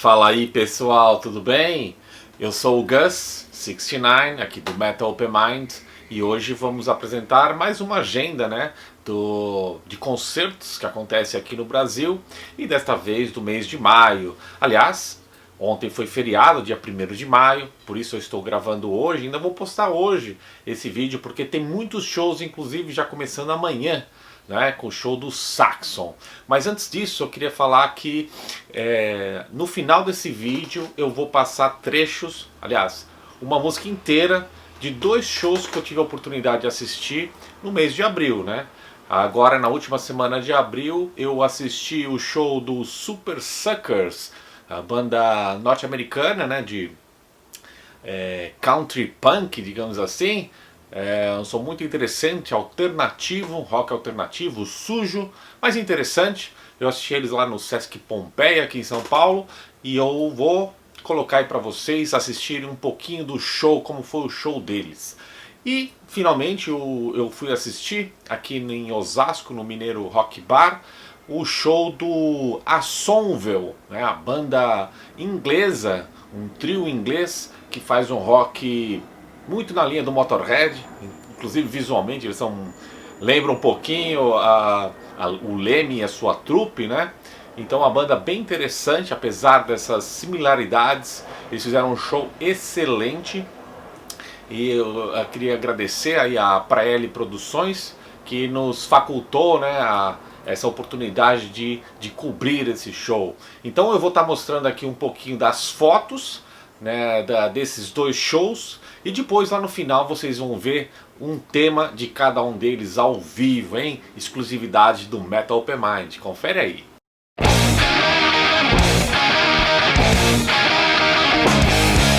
Fala aí pessoal, tudo bem? Eu sou o Gus69 aqui do Metal Open Mind e hoje vamos apresentar mais uma agenda, né, de concertos que acontece aqui no Brasil e desta vez do mês de maio. Aliás, ontem foi feriado, dia 1º de maio, por isso eu estou gravando hoje, ainda vou postar hoje esse vídeo porque tem muitos shows, inclusive já começando amanhã, né, com o show do Saxon. Mas antes disso eu queria falar que no final desse vídeo eu vou passar trechos, aliás, uma música inteira de dois shows que eu tive a oportunidade de assistir no mês de abril, né? Agora na última semana de abril eu assisti o show do Super Suckers, a banda norte-americana, né, de country punk, digamos assim. Um som muito interessante, alternativo, rock alternativo, sujo, mas interessante. Eu assisti eles lá no Sesc Pompeia, aqui em São Paulo, e eu vou colocar aí para vocês assistirem um pouquinho do show, como foi o show deles. E finalmente eu fui assistir aqui em Osasco, no Mineiro Rock Bar, o show do Asonville, né, a banda inglesa, um trio inglês que faz um rock muito na linha do Motorhead, inclusive visualmente eles lembram um pouquinho o Lemmy e a sua trupe, né? Então uma banda bem interessante, apesar dessas similaridades. Eles fizeram um show excelente e eu queria agradecer aí a Praeli Produções que nos facultou, né, essa oportunidade de cobrir esse show. Então eu vou estar mostrando aqui um pouquinho das fotos, né, desses dois shows, e depois lá no final vocês vão ver um tema de cada um deles ao vivo, hein? Exclusividade do Metal Open Mind. Confere aí.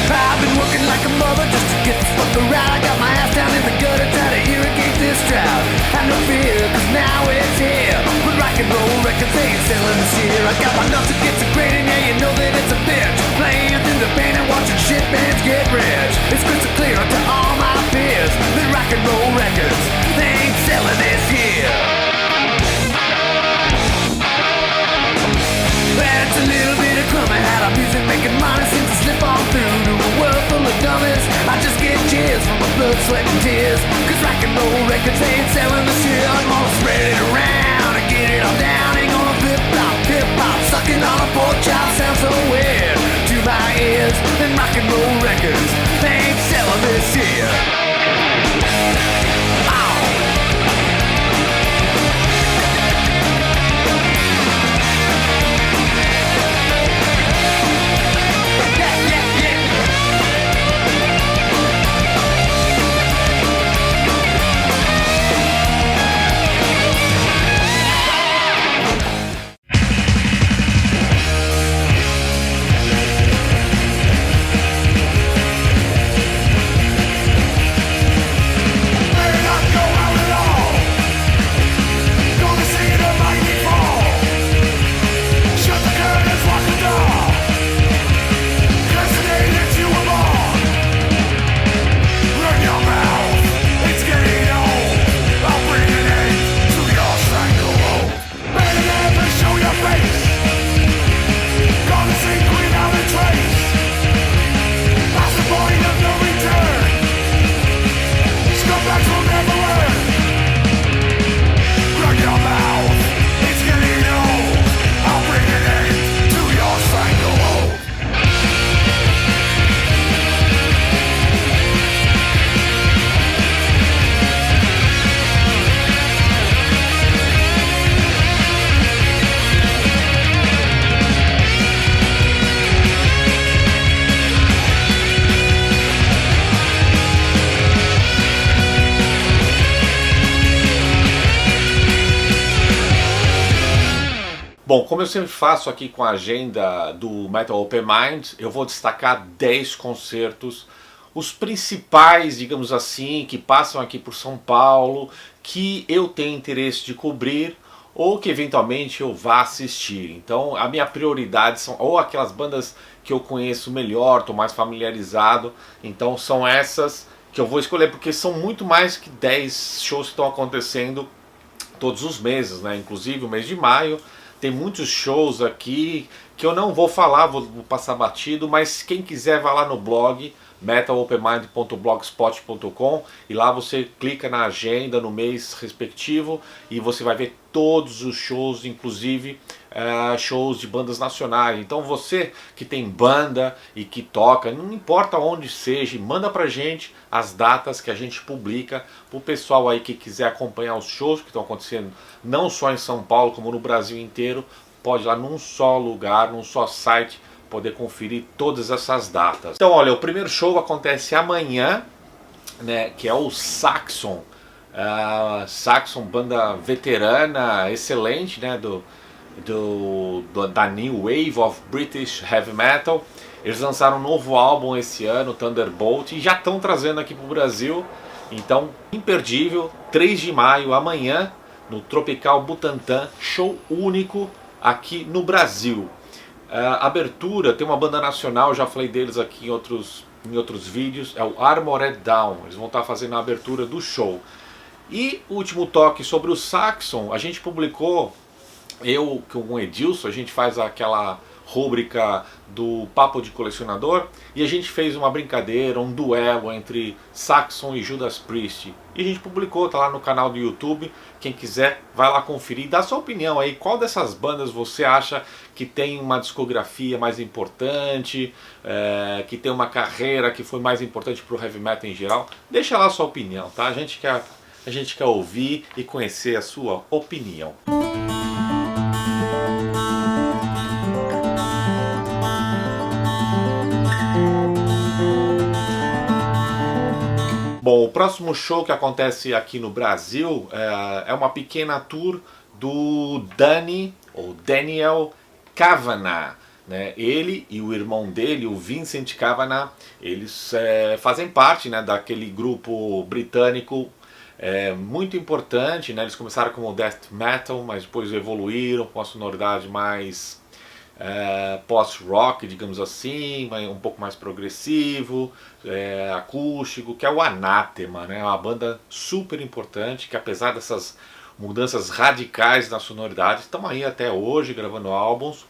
I've been working like a mother just to get this fuck around. I got my ass down in the gutter trying to irrigate this drought. Have no fear, cause now it's here. But rock and roll records ain't selling this year. I got my nuts against the grain and yeah, you know that it's a bitch. Playing through the pain and watching shit bands get rich. It's crystal clear to all my peers that rock and roll records, they ain't selling this year. It's a little bit of crummy how the music making money seems to slip on through to a world full of dummies. I just get cheers from my blood, sweat and tears, cause rock and roll records ain't selling this year. I'm gonna spread it around and get it all down. Ain't gonna flip-flop, hip-hop, sucking on a pork chop sounds so weird to my ears. And rock and roll records, they ain't selling this year. Bom, como eu sempre faço aqui com a agenda do Metal Open Mind, eu vou destacar 10 concertos, os principais, digamos assim, que passam aqui por São Paulo, que eu tenho interesse de cobrir ou que eventualmente eu vá assistir. Então a minha prioridade são ou aquelas bandas que eu conheço melhor, estou mais familiarizado, então são essas que eu vou escolher, porque são muito mais que 10 shows que estão acontecendo todos os meses, né? Inclusive o mês de maio tem muitos shows aqui que eu não vou falar, vou passar batido, mas quem quiser vai lá no blog metalopenmind.blogspot.com e lá você clica na agenda no mês respectivo e você vai ver todos os shows, inclusive shows de bandas nacionais. Então você que tem banda e que toca, não importa onde seja, manda pra gente as datas que a gente publica pro pessoal aí que quiser acompanhar os shows que estão acontecendo não só em São Paulo como no Brasil inteiro. Pode ir lá num só lugar, num só site, poder conferir todas essas datas. Então olha, o primeiro show acontece amanhã, né, que é o Saxon. Saxon, banda veterana, excelente, né, da New Wave of British Heavy Metal. Eles lançaram um novo álbum esse ano, Thunderbolt, e já estão trazendo aqui para o Brasil. Então, imperdível, 3 de maio, amanhã, no Tropical Butantã, show único aqui no Brasil. Abertura, tem uma banda nacional, já falei deles aqui em outros vídeos, é o Armored Down. Eles vão estar fazendo a abertura do show. E o último toque sobre o Saxon, a gente publicou, eu com o Edilson, a gente faz aquela rúbrica do Papo de Colecionador, e a gente fez uma brincadeira, um duelo entre Saxon e Judas Priest, e a gente publicou, tá lá no canal do YouTube. Quem quiser vai lá conferir, dá sua opinião aí, qual dessas bandas você acha que tem uma discografia mais importante, que tem uma carreira que foi mais importante para o heavy metal em geral. Deixa lá a sua opinião, tá? A gente quer ouvir e conhecer a sua opinião. Bom, o próximo show que acontece aqui no Brasil é uma pequena tour do Daniel Kavanagh, né? Ele e o irmão dele, o Vincent Kavanagh, eles fazem parte, né, daquele grupo britânico muito importante, né? Eles começaram como death metal, mas depois evoluíram com a sonoridade mais post-rock, digamos assim, um pouco mais progressivo, acústico, que é o Anathema, né? É uma banda super importante que, apesar dessas mudanças radicais na sonoridade, estão aí até hoje gravando álbuns.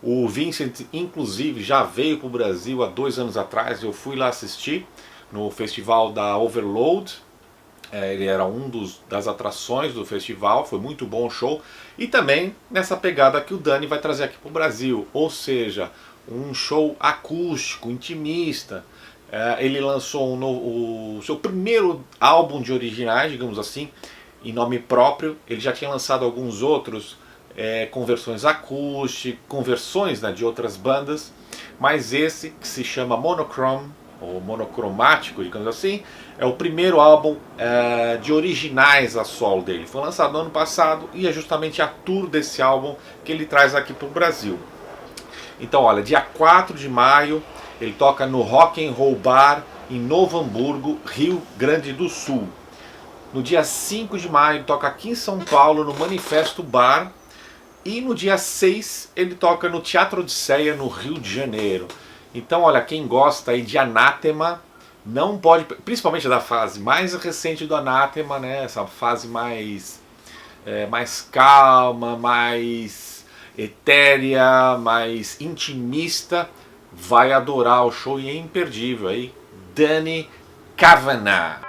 O Vincent, inclusive, já veio para o Brasil há 2 anos atrás. Eu fui lá assistir no festival da Overload. Ele era das atrações do festival, foi muito bom o show. E também nessa pegada que o Dani vai trazer aqui para o Brasil, ou seja, um show acústico, intimista. Ele lançou o seu primeiro álbum de originais, digamos assim, em nome próprio. Ele já tinha lançado alguns outros com versões acústicas, com versões, né, de outras bandas, mas esse, que se chama Monochrome, ou monocromático, digamos assim, é o primeiro álbum de originais a solo dele. Foi lançado no ano passado e é justamente a tour desse álbum que ele traz aqui para o Brasil. Então, olha, dia 4 de maio ele toca no Rock and Roll Bar em Novo Hamburgo, Rio Grande do Sul. No dia 5 de maio ele toca aqui em São Paulo no Manifesto Bar. E no dia 6 ele toca no Teatro Odisseia, no Rio de Janeiro. Então, olha, quem gosta aí de Anathema, não pode, principalmente da fase mais recente do Anathema, né? Essa fase mais calma, mais etérea, mais intimista, vai adorar o show e é imperdível aí. Danny Kavanagh.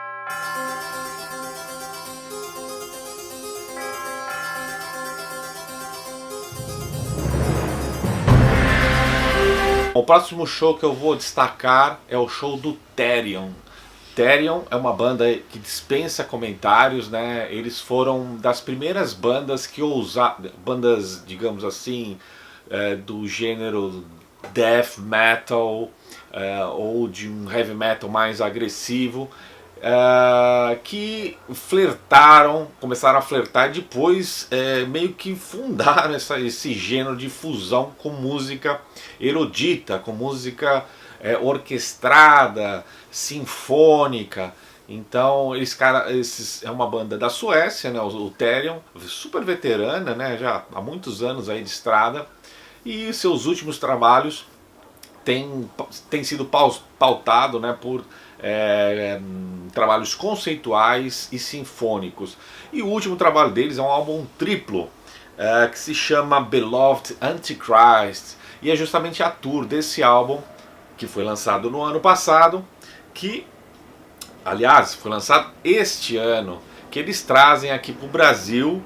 O próximo show que eu vou destacar é o show do Therion. Therion é uma banda que dispensa comentários, né? Eles foram das primeiras bandas que bandas, digamos assim, do gênero death metal ou de um heavy metal mais agressivo, que começaram a flertar e depois meio que fundaram esse gênero de fusão com música erudita, com música orquestrada, sinfônica. Então é uma banda da Suécia, né, o Therion, super veterana, né, já há muitos anos aí de estrada, e seus últimos trabalhos têm sido pautado, né, por trabalhos conceituais e sinfônicos. E o último trabalho deles é um álbum triplo que se chama Beloved Antichrist. e é justamente a tour desse álbum que foi lançado no ano passado, que, aliás, foi lançado este ano, que eles trazem aqui para o Brasil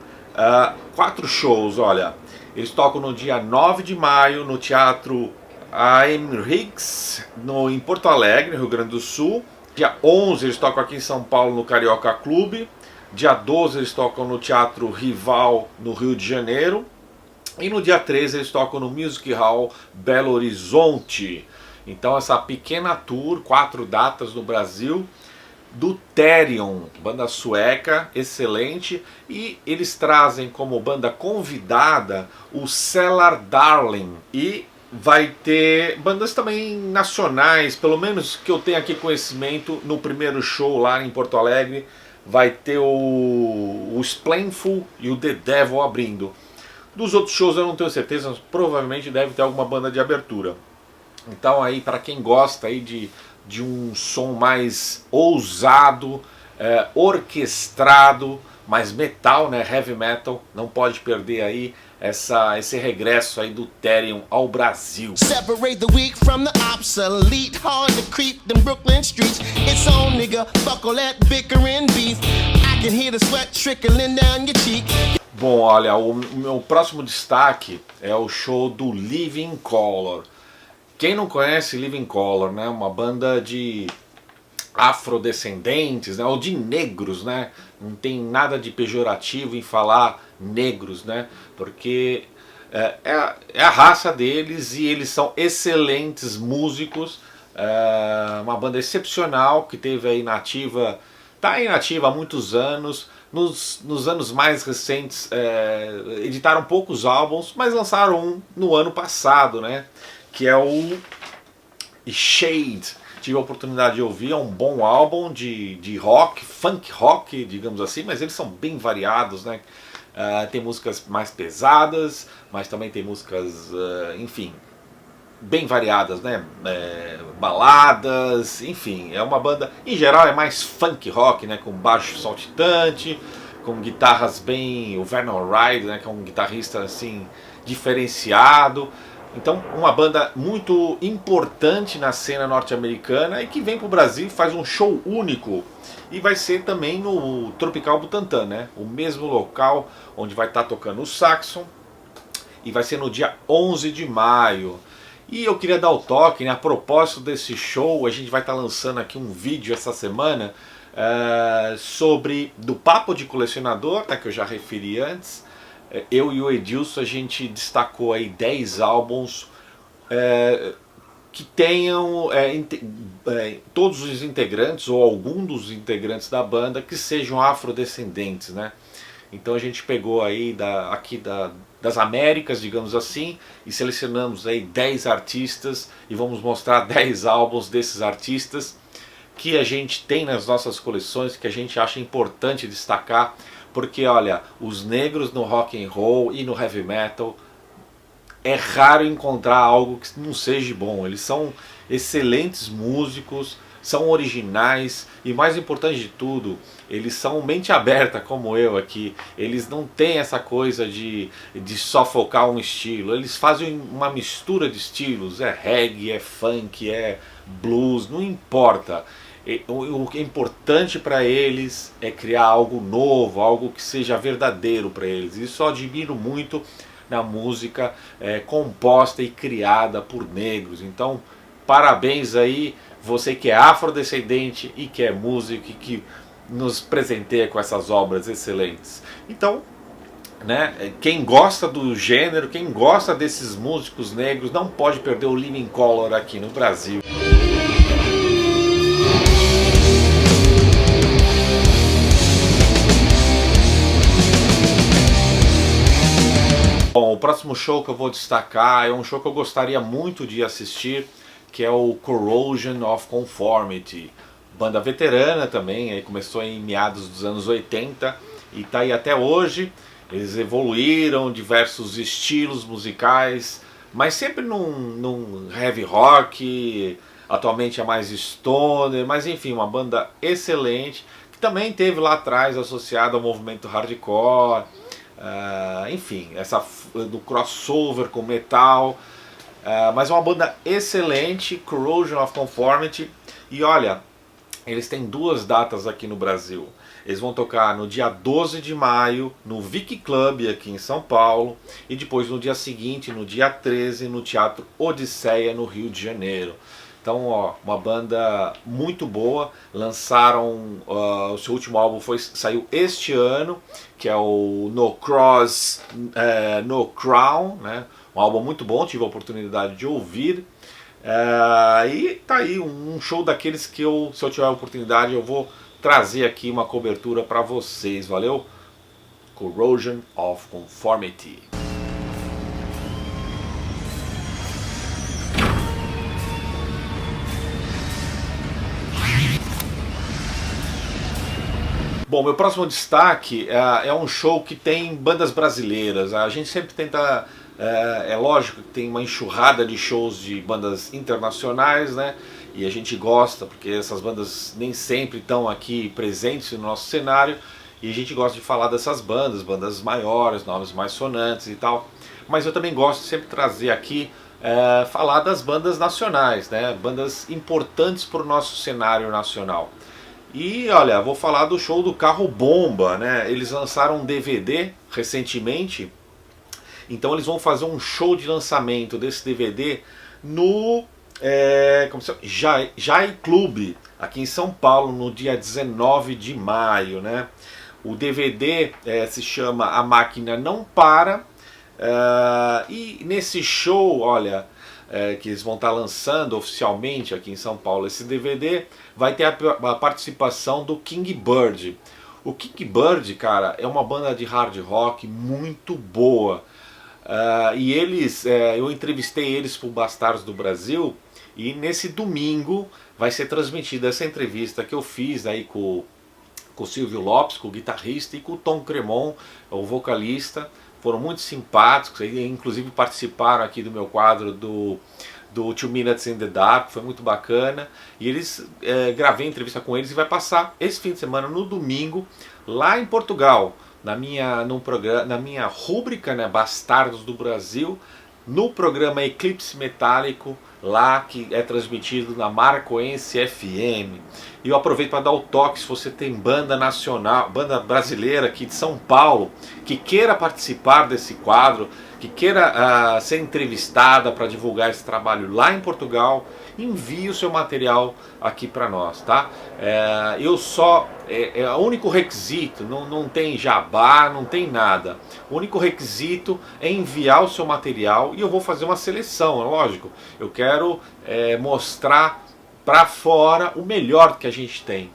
4 shows. Olha, eles tocam no dia 9 de maio no Teatro A.M. Hicks, em Porto Alegre, Rio Grande do Sul. Dia 11 eles tocam aqui em São Paulo no Carioca Clube. Dia 12 eles tocam no Teatro Rival, no Rio de Janeiro. E no dia 13 eles tocam no Music Hall Belo Horizonte. Então essa pequena tour, 4 datas no Brasil, do Therion, banda sueca, excelente. E eles trazem como banda convidada o Cellar Darling. E vai ter bandas também nacionais, pelo menos que eu tenho aqui conhecimento. No primeiro show lá em Porto Alegre vai ter o Splainful e o The Devil abrindo. Dos outros shows eu não tenho certeza, mas provavelmente deve ter alguma banda de abertura. Então aí, para quem gosta aí de um som mais ousado, orquestrado, mais metal, né, heavy metal, não pode perder aí esse regresso aí do Therion ao Brasil. Separate the weak from the obsolete. Hard to creep them Brooklyn streets. It's on, nigga. Buckle that bickering beef. I can hear the sweat trickling down your cheek. Bom, olha, o meu próximo destaque é o show do Living Colour. Quem não conhece Living Colour, né? Uma banda de afrodescendentes, né? Ou de negros, né? Não tem nada de pejorativo em falar negros, né? Porque é a raça deles e eles são excelentes músicos. Uma banda excepcional que teve aí nativa, tá aí nativa há muitos anos. Nos anos mais recentes editaram poucos álbuns, mas lançaram um no ano passado, né? Que é o Shade. Tive a oportunidade de ouvir, é um bom álbum de rock, funk rock, digamos assim, mas eles são bem variados, né? Tem músicas mais pesadas, mas também tem músicas, enfim, bem variadas, né? Baladas, enfim, é uma banda, em geral é mais funk rock, né? Com baixo saltitante, com guitarras bem, o Vernon Wright, né? Que é um guitarrista assim diferenciado. Então, uma banda muito importante na cena norte-americana e que vem para o Brasil e faz um show único. E vai ser também no Tropical Butantã, né? O mesmo local onde vai estar tocando o Saxon. E vai ser no dia 11 de maio. E eu queria dar o toque, né? A propósito desse show, a gente vai estar lançando aqui um vídeo essa semana sobre do Papo de Colecionador, né? Que eu já referi antes. Eu e o Edilson, a gente destacou aí 10 álbuns que tenham todos os integrantes ou algum dos integrantes da banda que sejam afrodescendentes, né? Então a gente pegou aí das Américas, digamos assim, e selecionamos aí 10 artistas e vamos mostrar 10 álbuns desses artistas que a gente tem nas nossas coleções, que a gente acha importante destacar. Porque olha, os negros no rock and roll e no heavy metal é raro encontrar algo que não seja bom. Eles são excelentes músicos, são originais e, mais importante de tudo, eles são mente aberta como eu aqui. Eles não têm essa coisa de só focar um estilo. Eles fazem uma mistura de estilos. É reggae, é funk, é blues, não importa. O que é importante para eles é criar algo novo, algo que seja verdadeiro para eles. Isso eu admiro muito na música composta e criada por negros. Então, parabéns aí, você que é afrodescendente e que é músico e que nos presenteia com essas obras excelentes. Então, né, quem gosta do gênero, quem gosta desses músicos negros, não pode perder o Living Colour aqui no Brasil. Bom, o próximo show que eu vou destacar é um show que eu gostaria muito de assistir, que é o Corrosion of Conformity. Banda veterana também, aí começou em meados dos anos 80 e está aí até hoje. Eles evoluíram diversos estilos musicais, mas sempre num heavy rock, atualmente é mais stoner, mas enfim, uma banda excelente, que também teve lá atrás associada ao movimento hardcore. Enfim, essa do crossover com metal. Mas é uma banda excelente, Corrosion of Conformity. E olha, eles têm 2 datas aqui no Brasil. Eles vão tocar no dia 12 de maio, no Vic Club aqui em São Paulo. E depois no dia seguinte, no dia 13, no Teatro Odisseia, no Rio de Janeiro. Então, ó, uma banda muito boa. Lançaram, o seu último álbum saiu este ano, que é o No Cross, No Crown, né? Um álbum muito bom, tive a oportunidade de ouvir. E tá aí um show daqueles que se eu tiver a oportunidade, eu vou trazer aqui uma cobertura para vocês, valeu? Corrosion of Conformity. Bom, meu próximo destaque é um show que tem bandas brasileiras. A gente sempre tenta, é lógico que tem uma enxurrada de shows de bandas internacionais, né? E a gente gosta, porque essas bandas nem sempre estão aqui presentes no nosso cenário. E a gente gosta de falar dessas bandas maiores, nomes mais sonantes e tal. Mas eu também gosto de sempre trazer aqui, falar das bandas nacionais, né? Bandas importantes para o nosso cenário nacional. E olha, vou falar do show do Carro Bomba, né? Eles lançaram um DVD recentemente, então eles vão fazer um show de lançamento desse DVD no Jai Club, aqui em São Paulo, no dia 19 de maio, né? O DVD se chama A Máquina Não Para, e nesse show, olha, que eles vão estar lançando oficialmente aqui em São Paulo esse DVD, vai ter a participação do King Bird. O King Bird, cara, é uma banda de hard rock muito boa. E eles, eu entrevistei eles pro Bastardos do Brasil, e nesse domingo vai ser transmitida essa entrevista que eu fiz aí com o Silvio Lopes, com o guitarrista, e com o Tom Cremon, o vocalista. Foram muito simpáticos, inclusive participaram aqui do meu quadro do 2 Minutes in the Dark, foi muito bacana. E eles, gravei entrevista com eles e vai passar esse fim de semana, no domingo, lá em Portugal, na minha rúbrica, né, Bastardos do Brasil, no programa Eclipse Metálico, lá que é transmitido na Marcoense FM. E eu aproveito para dar o toque, se você tem banda nacional, banda brasileira aqui de São Paulo, que queira participar desse quadro, que queira ser entrevistada para divulgar esse trabalho lá em Portugal, envie o seu material aqui para nós, tá? O único requisito, não tem jabá, não tem nada. O único requisito é enviar o seu material e eu vou fazer uma seleção, é lógico. Eu quero mostrar para fora o melhor que a gente tem,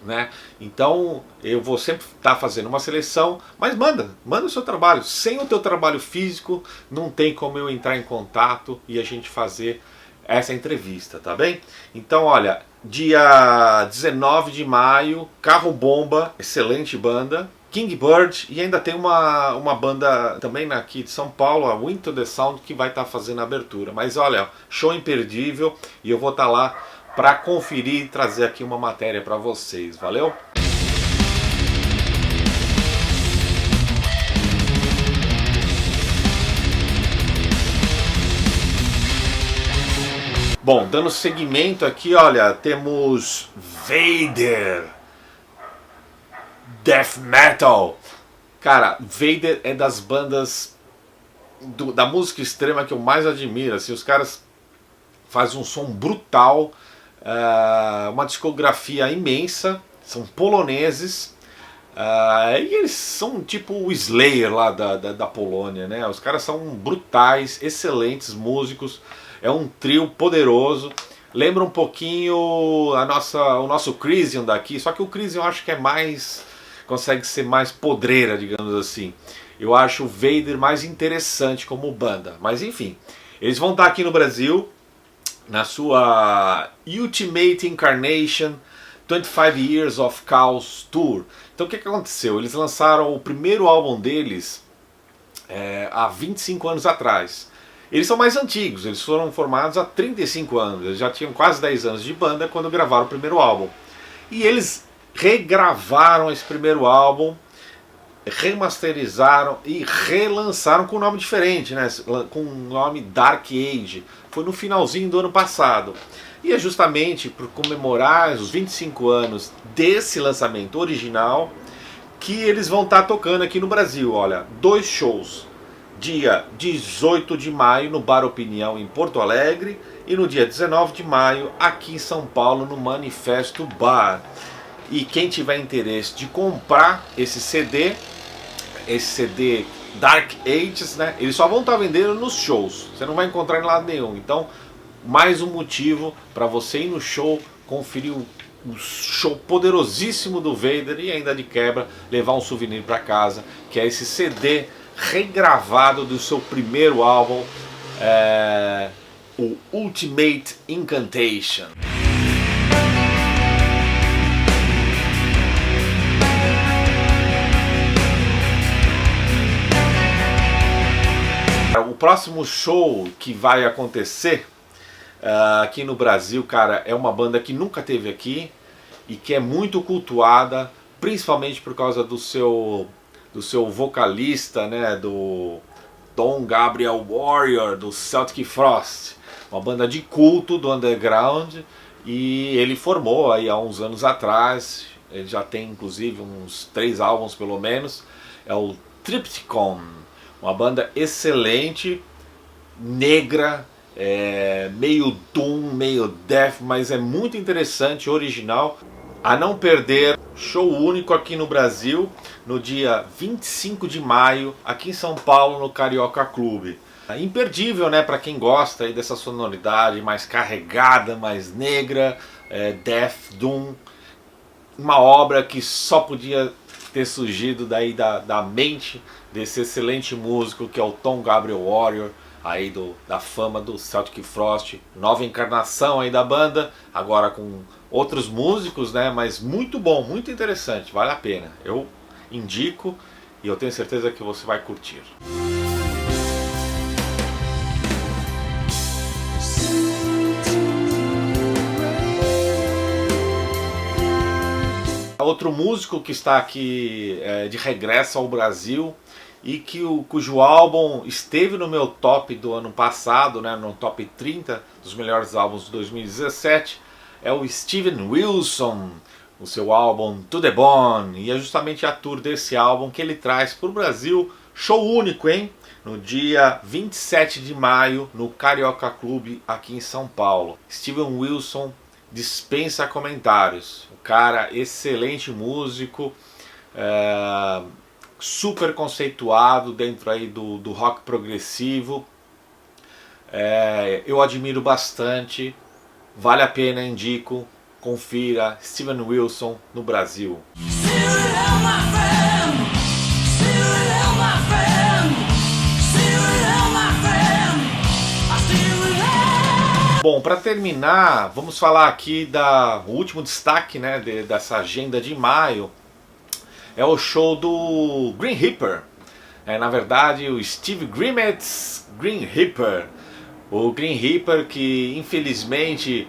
né? Então eu vou sempre estar fazendo uma seleção, mas manda o seu trabalho. Sem o teu trabalho físico não tem como eu entrar em contato e a gente fazer essa entrevista, tá bem? Então olha, dia 19 de maio, Carro Bomba, excelente banda, King Bird, e ainda tem uma banda também aqui de São Paulo, a Winter the Sound, que vai estar fazendo a abertura. Mas olha, show imperdível, e eu vou estar lá para conferir e trazer aqui uma matéria para vocês, valeu? Bom, dando seguimento aqui, olha, temos Vader, Death Metal. Cara, Vader é das bandas da música extrema que eu mais admiro. Assim, os caras fazem um som brutal, uma discografia imensa, são poloneses, e eles são tipo o Slayer lá da Polônia, né? Os caras são brutais, excelentes músicos, é um trio poderoso. Lembra um pouquinho o nosso Crisium daqui, só que o Crisium eu acho que consegue ser mais podreira, digamos assim. Eu acho o Vader mais interessante como banda, mas enfim, eles vão estar aqui no Brasil na sua Ultimate Incarnation 25 Years of Chaos Tour. Então o que aconteceu? Eles lançaram o primeiro álbum deles há 25 anos atrás. Eles são mais antigos, eles foram formados há 35 anos, eles já tinham quase 10 anos de banda quando gravaram o primeiro álbum. E eles regravaram esse primeiro álbum remasterizaram e relançaram com um nome diferente, né? Com o nome Dark Age. Foi no finalzinho do ano passado. E é justamente por comemorar os 25 anos desse lançamento original que eles vão estar tocando aqui no Brasil. Olha, 2 shows. Dia 18 de maio no Bar Opinião em Porto Alegre e no dia 19 de maio aqui em São Paulo no Manifesto Bar. E quem tiver interesse de comprar esse CD Dark Ages, né? Eles só vão estar vendendo nos shows. Você não vai encontrar em lado nenhum. Então, mais um motivo para você ir no show, conferir o show poderosíssimo do Vader e ainda de quebra levar um souvenir para casa, que é esse CD regravado do seu primeiro álbum, o Ultimate Incantation. O próximo show que vai acontecer aqui no Brasil, cara, é uma banda que nunca teve aqui e que é muito cultuada, principalmente por causa do seu vocalista, né, do Tom Gabriel Warrior, do Celtic Frost, uma banda de culto do underground, e ele formou aí há uns anos atrás, ele já tem inclusive uns 3 álbuns pelo menos, é o Triptychon, uma banda excelente, negra, meio doom, meio death, mas é muito interessante, original. A não perder, show único aqui no Brasil, no dia 25 de maio, aqui em São Paulo, no Carioca Clube. Imperdível, né, para quem gosta aí dessa sonoridade mais carregada, mais negra, death, doom. Uma obra que só podia ter surgido daí da mente desse excelente músico que é o Tom Gabriel Warrior, aí da fama do Celtic Frost, nova encarnação aí da banda, agora com outros músicos, né? Mas muito bom, muito interessante, vale a pena. Eu indico e eu tenho certeza que você vai curtir. Outro músico que está aqui de regresso ao Brasil e cujo álbum esteve no meu top do ano passado, né, no top 30 dos melhores álbuns de 2017, é o Steven Wilson, o seu álbum To The Bone, e é justamente a tour desse álbum que ele traz para o Brasil, show único, hein? No dia 27 de maio, no Carioca Clube, aqui em São Paulo. Steven Wilson dispensa comentários, o cara, excelente músico, super conceituado dentro aí do rock progressivo, eu admiro bastante, vale a pena, indico, confira Steven Wilson no Brasil. Bom, para terminar, vamos falar aqui o último destaque, né, dessa agenda de maio, é o show do Green Reaper. Na verdade, o Steve Grimmett's Green Reaper. O Green Reaper que infelizmente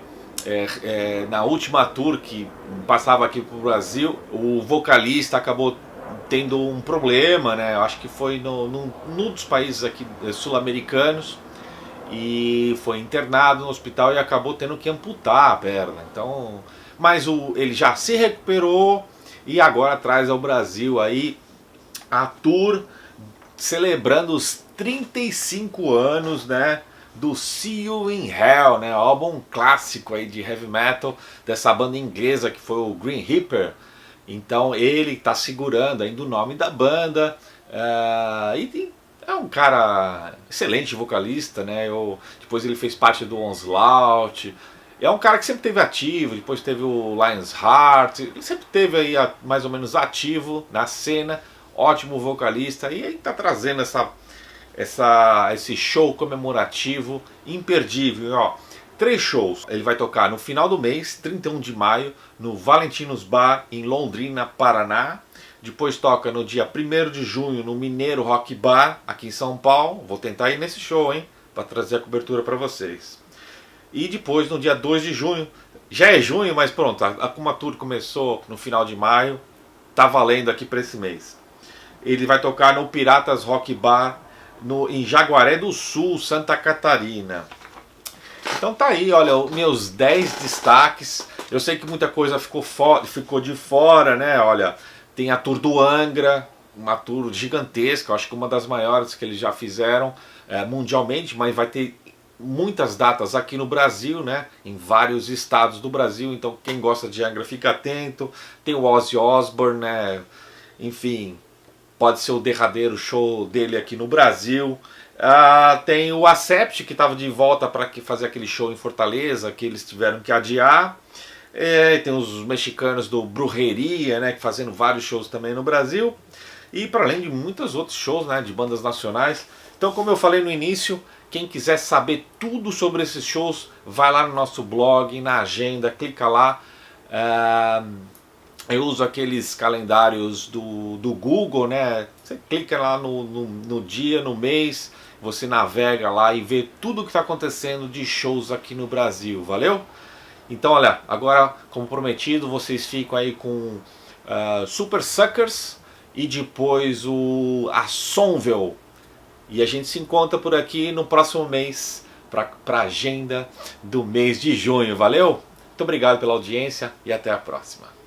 na última tour que passava aqui pro Brasil, o vocalista acabou tendo um problema, né? Eu acho que foi num dos países aqui sul-americanos, e foi internado no hospital e acabou tendo que amputar a perna. Então, mas ele já se recuperou e agora traz ao Brasil aí a tour celebrando os 35 anos, né, do See You in Hell, né, álbum clássico aí de heavy metal dessa banda inglesa que foi o Green Reaper. Então ele está segurando ainda o nome da banda, e é um cara excelente vocalista, né? Depois ele fez parte do Onslaught. É um cara que sempre teve ativo, depois teve o Lionheart, ele sempre teve aí mais ou menos ativo na cena, ótimo vocalista, e ele está trazendo esse show comemorativo imperdível, ó. 3 shows, ele vai tocar no final do mês, 31 de maio, no Valentinos Bar, em Londrina, Paraná. Depois toca no dia 1º de junho no Mineiro Rock Bar, aqui em São Paulo. Vou tentar ir nesse show, hein, para trazer a cobertura para vocês. E depois no dia 2 de junho, já é junho, mas pronto, a Kuma Tour começou no final de maio, tá valendo aqui para esse mês. ele vai tocar no Piratas Rock Bar em Jaguaré do Sul, Santa Catarina. Então tá aí, olha, meus 10 destaques. Eu sei que muita coisa ficou de fora, né? Olha, tem a Tour do Angra, uma tour gigantesca, eu acho que uma das maiores que eles já fizeram mundialmente, mas vai ter muitas datas aqui no Brasil, né? Em vários estados do Brasil, então quem gosta de Angra fica atento. Tem o Ozzy Osbourne, né? Enfim, pode ser o derradeiro show dele aqui no Brasil. Tem o Accept, que estava de volta para fazer aquele show em Fortaleza, que eles tiveram que adiar. Tem os mexicanos do Brujeria, né, fazendo vários shows também no Brasil. E para além de muitos outros shows, né, de bandas nacionais. Então, como eu falei no início, quem quiser saber tudo sobre esses shows, vai lá no nosso blog, na agenda, clica lá. Eu uso aqueles calendários do Google, né? Você clica lá no dia, no mês, você navega lá e vê tudo o que está acontecendo de shows aqui no Brasil, valeu? Então, olha, agora, como prometido, vocês ficam aí com Super Suckers e depois a Sonvel. E a gente se encontra por aqui no próximo mês para a agenda do mês de junho, valeu? Muito obrigado pela audiência e até a próxima.